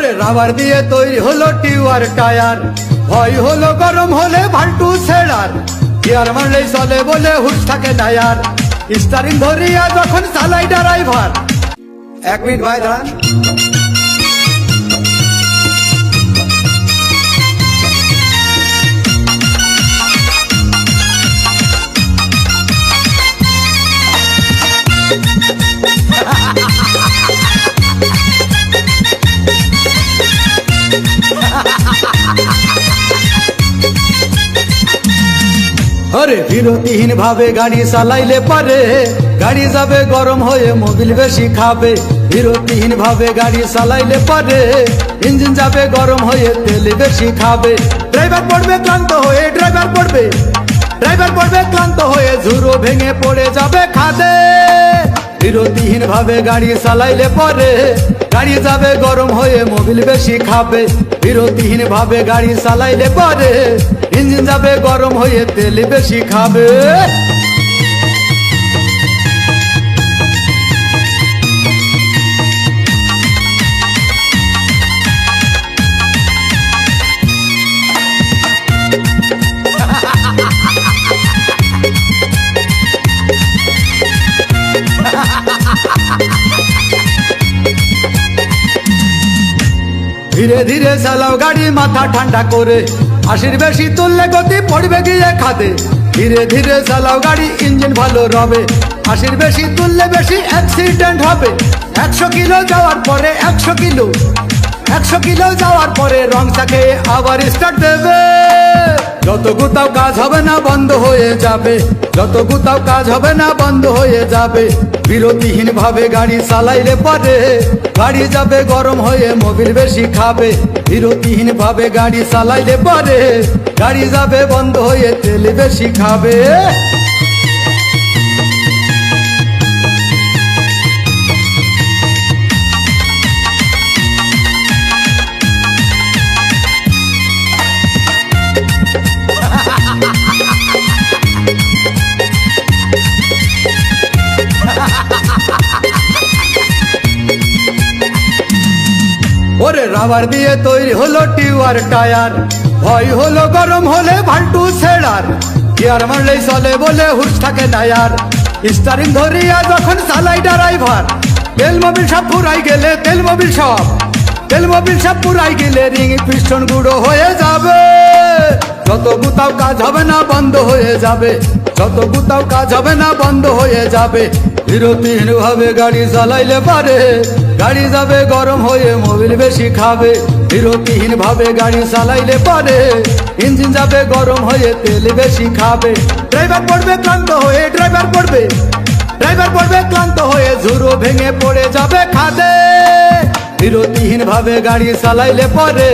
Rubber দিয়ে তৈরি হলো টিউয়ার টায়ার, ভয় হলো গরম হলে ভাল্টু ছেড়ার, গিয়ার মারলেই চলে বলে হুশ থাকে টায়ার, স্টারিং ধরিয়া যখন চালাই ড্রাইভার। 1 মিনিট ভাই দাঁড়ান। আরে বিরতিহীন ভাবে গাড়ি চালাইলে পারে, গাড়ি যাবে গরম হয়ে মোবিল বেশি খাবে। বিরতিহীন ভাবে গাড়ি চালাইলে পারে, ইঞ্জিন যাবে গরম হয়ে তেল বেশি খাবে। ড্রাইভার পড়বে ক্লান্ত হয়ে, ড্রাইভার পড়বে ক্লান্ত হয়ে ঝুরো ভেঙে পড়ে যাবে খাদে। বিরতিহীন ভাবে গাড়ি চালাইলে পরে, গাড়ি যাবে গরম হয়ে মোবিল বেশি খাবে। বিরতিহীন ভাবে গাড়ি চালাইলে পরে, ইঞ্জিন যাবে গরম হয়ে তেল বেশি খাবে। ধীরে ধীরে চালাও গাড়ি মাথা ঠান্ডা করে, 80 বেশি তুললে গতি পড়বে গিয়ে খাদে। ধীরে ধীরে চালাও গাড়ি ইঞ্জিন ভালো রবে, 80 বেশি তুললে বেশি অ্যাক্সিডেন্ট হবে। 100 কিলো যাওয়ার পরে 100 কিলো যাওয়ার পরে রং চাকে আবার স্টার্ট দেবে। যত গুতাও কাজ হবে না বন্ধ হয়ে যাবে, যত গুতাও কাজ হবে না বন্ধ হয়ে যাবে। বিরতিহীন ভাবে গাড়ি চালাইলে পরে, গাড়ি যাবে গরম হয়ে মোবিল বেশি খাবে। বিরতিহীন ভাবে গাড়ি চালাইলে পরে, গাড়ি যাবে বন্ধ হয়ে তেল বেশি খাবে। ওরে রাবার দিয়ে তৈরি হলো টিউয়ার টায়ার, ভয় হলো গরম হলে ভাল্টু ছেড়ার, গিয়ার মারলেই চলে বলে হুশ থাকে টায়ার, স্টারিং ধরিয়া যখন চালাই ড্রাইভার। তেল মোবিল সব পুরাই গেলে, তেল মোবিল সব পুরাই গেলে রিং পিস্টন গুঁড়ো হয়ে যাবে। যত গুতাও কাজ হবে না বন্ধ হয়ে যাবে, যত গুতাও কাজ হবে না বন্ধ হয়ে যাবে। বিরতিহীন ভাবে গাড়ি চালাইলে পারে, গাড়ি যাবে গরম হয়ে মোবিল বেশি খাবে। বিরতিহীন ভাবে গাড়ি চালাইলে পারে, ইঞ্জিন যাবে গরম হয়ে তেল বেশি খাবে। ড্রাইভার পড়বে ক্লান্ত হয়ে, ড্রাইভার পড়বে ক্লান্ত হয়ে ঝুরো ভেঙে পড়ে যাবে খাদে। বিরতিহীন ভাবে গাড়ি চালাইলে পরে,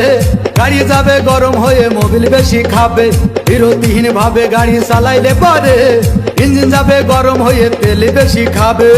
গাড়ি যাবে গরম হয়ে মোবিল বেশি খাবে। বিরতিহীন ভাবে গাড়ি চালাইলে পরে, ইঞ্জিন যাবে গরম হয়ে তেল বেশি খাবে।